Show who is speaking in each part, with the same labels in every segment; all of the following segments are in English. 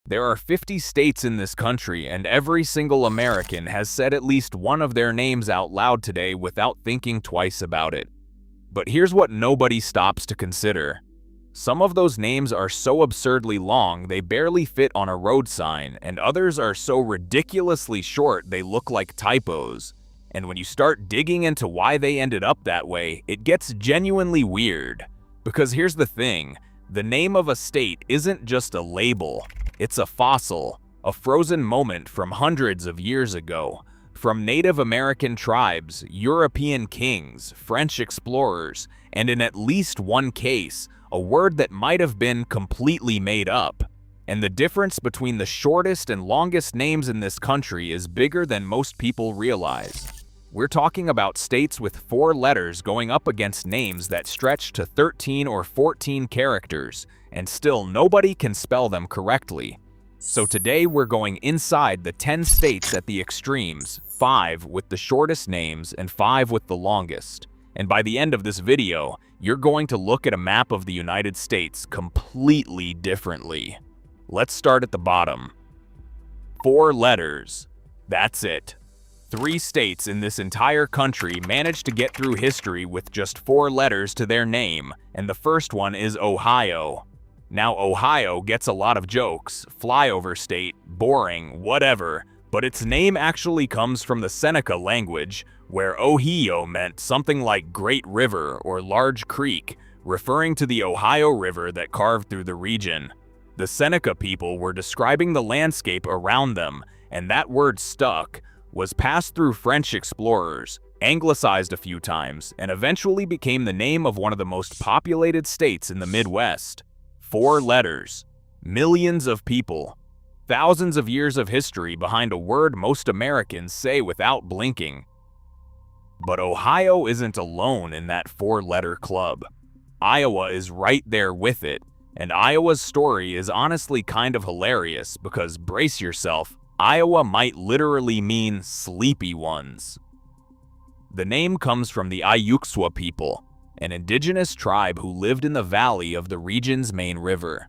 Speaker 1: There are 50 states in this country, and every single American has said at least one of their names out loud today without thinking twice about it. But here's what nobody stops to consider. Some of those names are so absurdly long they barely fit on a road sign, and others are so ridiculously short they look like typos. And when you start digging into why they ended up that way, it gets genuinely weird. Because here's the thing, the name of a state isn't just a label. It's a fossil, a frozen moment from hundreds of years ago. From Native American tribes, European kings, French explorers, and in at least one case, a word that might have been completely made up. And the difference between the shortest and longest names in this country is bigger than most people realize. We're talking about states with 4 letters going up against names that stretch to 13 or 14 characters, and still nobody can spell them correctly. So today we're going inside the 10 states at the extremes, 5 with the shortest names and 5 with the longest. And by the end of this video, you're going to look at a map of the United States completely differently. Let's start at the bottom. 4 letters. That's it. 3 states in this entire country managed to get through history with just 4 letters to their name, and the first one is Ohio. Now, Ohio gets a lot of jokes, flyover state, boring, whatever, but its name actually comes from the Seneca language, where Ohio meant something like Great River or Large Creek, referring to the Ohio River that carved through the region. The Seneca people were describing the landscape around them, and that word stuck, was passed through French explorers, anglicized a few times, and eventually became the name of one of the most populated states in the Midwest. 4 letters, millions of people, thousands of years of history behind a word most Americans say without blinking. But Ohio isn't alone in that 4-letter club. Iowa is right there with it, and Iowa's story is honestly kind of hilarious because, brace yourself, Iowa might literally mean sleepy ones. The name comes from the Iukswa people, an indigenous tribe who lived in the valley of the region's main river.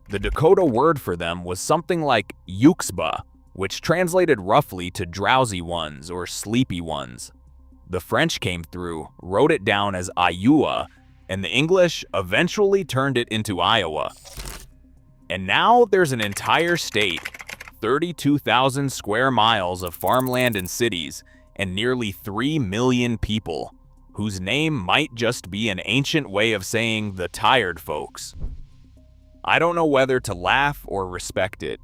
Speaker 1: The Dakota word for them was something like Yuksba, which translated roughly to drowsy ones or sleepy ones. The French came through, wrote it down as Iowa, and the English eventually turned it into Iowa. And now there's an entire state, 32,000 square miles of farmland and cities, and nearly 3 million people, whose name might just be an ancient way of saying the tired folks. I don't know whether to laugh or respect it.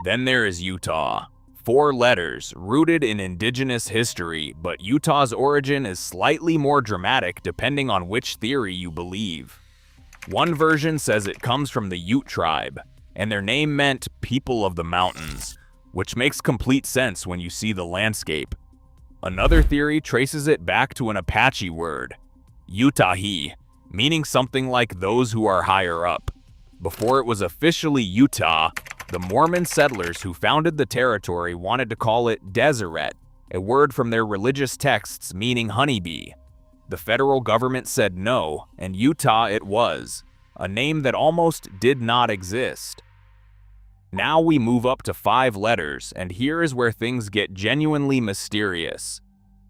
Speaker 1: Then there is Utah. 4 letters, rooted in indigenous history, but Utah's origin is slightly more dramatic depending on which theory you believe. One version says it comes from the Ute tribe, and their name meant people of the mountains, which makes complete sense when you see the landscape. Another theory traces it back to an Apache word, Utahi, meaning something like those who are higher up. Before it was officially Utah, the Mormon settlers who founded the territory wanted to call it Deseret, a word from their religious texts meaning honeybee. The federal government said no, and Utah it was, a name that almost did not exist. Now we move up to 5 letters, and here is where things get genuinely mysterious.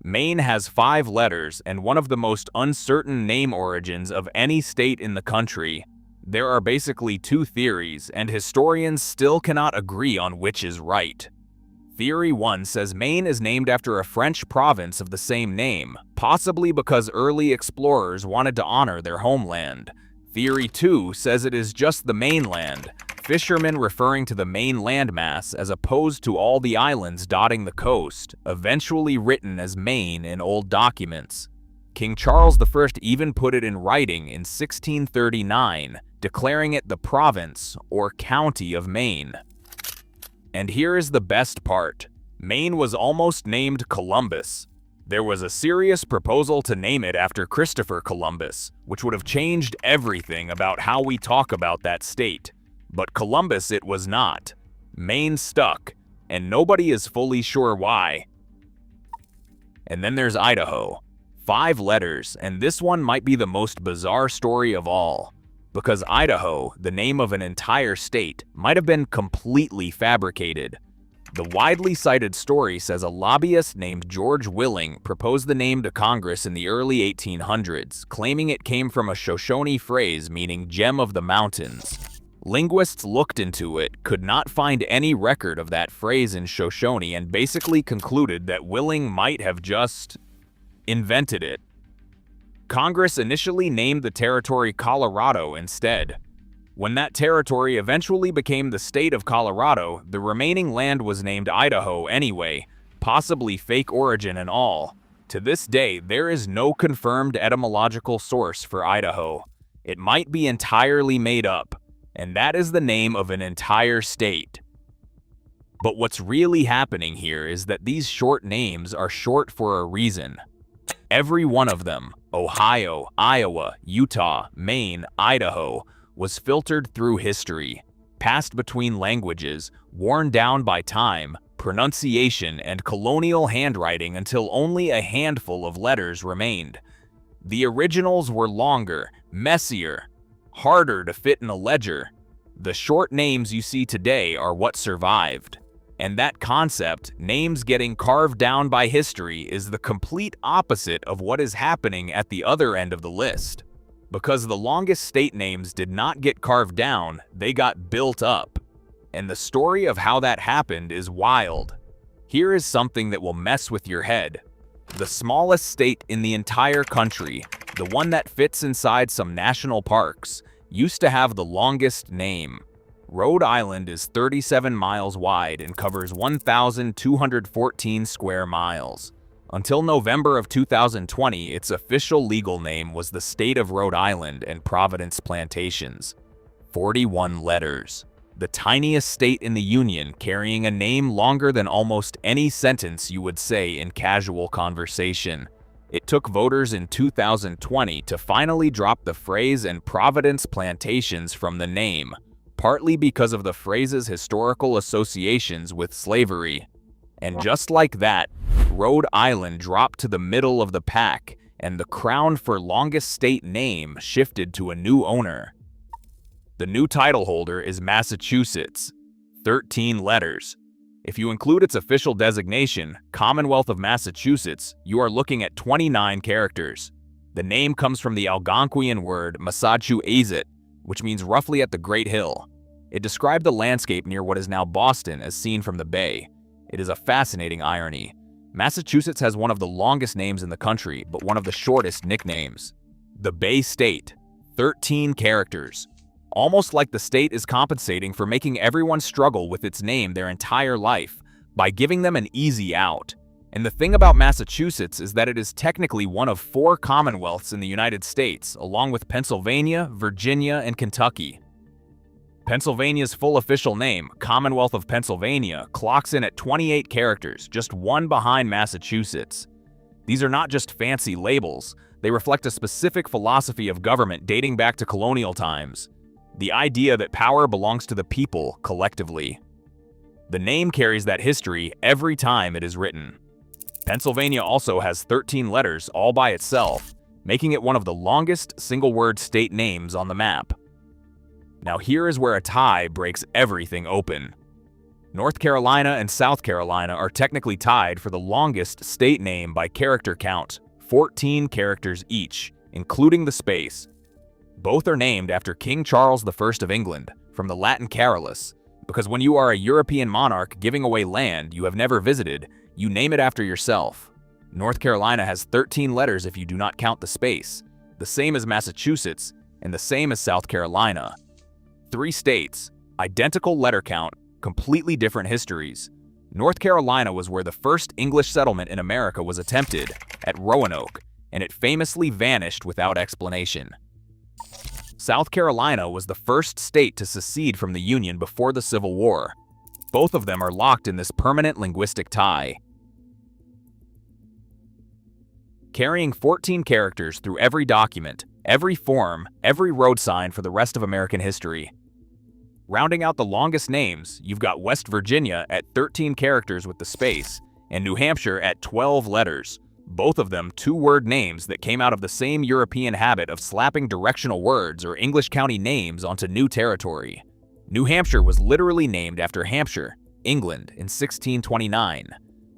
Speaker 1: Maine has 5 letters and one of the most uncertain name origins of any state in the country. There are basically 2 theories, and historians still cannot agree on which is right. Theory 1 says Maine is named after a French province of the same name, possibly because early explorers wanted to honor their homeland. Theory 2 says it is just the mainland, fishermen referring to the main landmass as opposed to all the islands dotting the coast, eventually written as Maine in old documents. King Charles I even put it in writing in 1639, declaring it the province or county of Maine. And here is the best part. Maine was almost named Columbus. There was a serious proposal to name it after Christopher Columbus, which would have changed everything about how we talk about that state. But Columbus it was not. Maine stuck, and nobody is fully sure why. And then there's Idaho. 5 letters, and this one might be the most bizarre story of all. Because Idaho, the name of an entire state, might have been completely fabricated. The widely cited story says a lobbyist named George Willing proposed the name to Congress in the early 1800s, claiming it came from a Shoshone phrase meaning gem of the mountains. Linguists looked into it, could not find any record of that phrase in Shoshone, and basically concluded that Willing might have just invented it. Congress initially named the territory Colorado instead. When that territory eventually became the state of Colorado, the remaining land was named Idaho anyway, possibly fake origin and all. To this day, there is no confirmed etymological source for Idaho. It might be entirely made up, and that is the name of an entire state. But what's really happening here is that these short names are short for a reason. Every one of them, Ohio, Iowa, Utah, Maine, Idaho, was filtered through history, passed between languages, worn down by time, pronunciation, and colonial handwriting until only a handful of letters remained. The originals were longer, messier, harder to fit in a ledger. The short names you see today are what survived. And that concept, names getting carved down by history, is the complete opposite of what is happening at the other end of the list. Because the longest state names did not get carved down, they got built up. And the story of how that happened is wild. Here is something that will mess with your head. The smallest state in the entire country, the one that fits inside some national parks, used to have the longest name. Rhode Island is 37 miles wide and covers 1,214 square miles. Until November of 2020, its official legal name was the State of Rhode Island and Providence Plantations. 41 letters. The tiniest state in the Union, carrying a name longer than almost any sentence you would say in casual conversation. It took voters in 2020 to finally drop the phrase and Providence Plantations from the name, partly because of the phrase's historical associations with slavery. And just like that, Rhode Island dropped to the middle of the pack, and the crown for longest state name shifted to a new owner. The new title holder is Massachusetts, 13 letters. If you include its official designation, Commonwealth of Massachusetts, you are looking at 29 characters. The name comes from the Algonquian word Massachusetts, which means roughly at the Great Hill. It described the landscape near what is now Boston as seen from the bay. It is a fascinating irony. Massachusetts has one of the longest names in the country, but one of the shortest nicknames. The Bay State, 13 characters. Almost like the state is compensating for making everyone struggle with its name their entire life by giving them an easy out. And the thing about Massachusetts is that it is technically one of 4 commonwealths in the United States, along with Pennsylvania, Virginia, and Kentucky. Pennsylvania's full official name, Commonwealth of Pennsylvania, clocks in at 28 characters, just one behind Massachusetts. These are not just fancy labels, they reflect a specific philosophy of government dating back to colonial times. The idea that power belongs to the people collectively. The name carries that history every time it is written. Pennsylvania also has 13 letters all by itself, making it one of the longest single-word state names on the map. Now here is where a tie breaks everything open. North Carolina and South Carolina are technically tied for the longest state name by character count, 14 characters each, including the space. Both are named after King Charles I of England, from the Latin Carolus, because when you are a European monarch giving away land you have never visited, you name it after yourself. North Carolina has 13 letters if you do not count the space, the same as Massachusetts, and the same as South Carolina. 3 states, identical letter count, completely different histories. North Carolina was where the first English settlement in America was attempted, at Roanoke, and it famously vanished without explanation. South Carolina was the first state to secede from the Union before the Civil War. Both of them are locked in this permanent linguistic tie. Carrying 14 characters through every document, every form, every road sign for the rest of American history. Rounding out the longest names, you've got West Virginia at 13 characters with the space, and New Hampshire at 12 letters, Both of them two-word names that came out of the same European habit of slapping directional words or English county names onto new territory. New Hampshire was literally named after Hampshire, England, in 1629.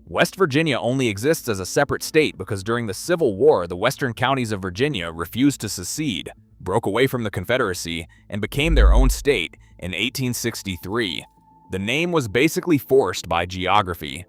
Speaker 1: West Virginia only exists as a separate state because during the Civil War, the western counties of Virginia refused to secede, broke away from the Confederacy, and became their own state in 1863. The name was basically forced by geography.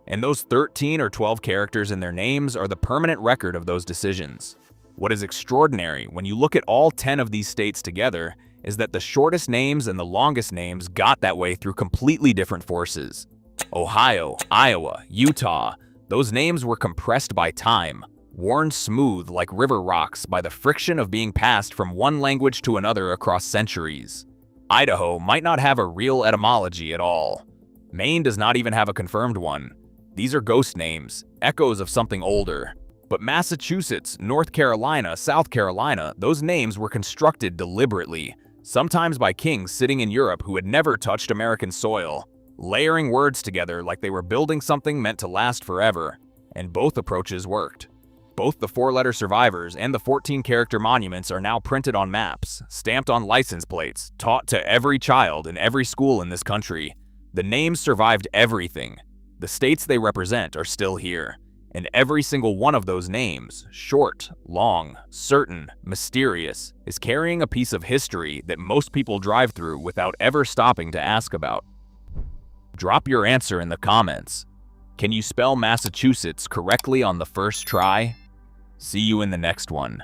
Speaker 1: And those 13 or 12 characters in their names are the permanent record of those decisions. What is extraordinary when you look at all 10 of these states together is that the shortest names and the longest names got that way through completely different forces. Ohio, Iowa, Utah, those names were compressed by time, worn smooth like river rocks by the friction of being passed from one language to another across centuries. Idaho might not have a real etymology at all. Maine does not even have a confirmed one. These are ghost names, echoes of something older. But Massachusetts, North Carolina, South Carolina, those names were constructed deliberately, sometimes by kings sitting in Europe who had never touched American soil, layering words together like they were building something meant to last forever. And both approaches worked. Both the 4-letter survivors and the 14-character monuments are now printed on maps, stamped on license plates, taught to every child in every school in this country. The names survived everything. The states they represent are still here, and every single one of those names, short, long, certain, mysterious, is carrying a piece of history that most people drive through without ever stopping to ask about. Drop your answer in the comments. Can you spell Massachusetts correctly on the first try? See you in the next one.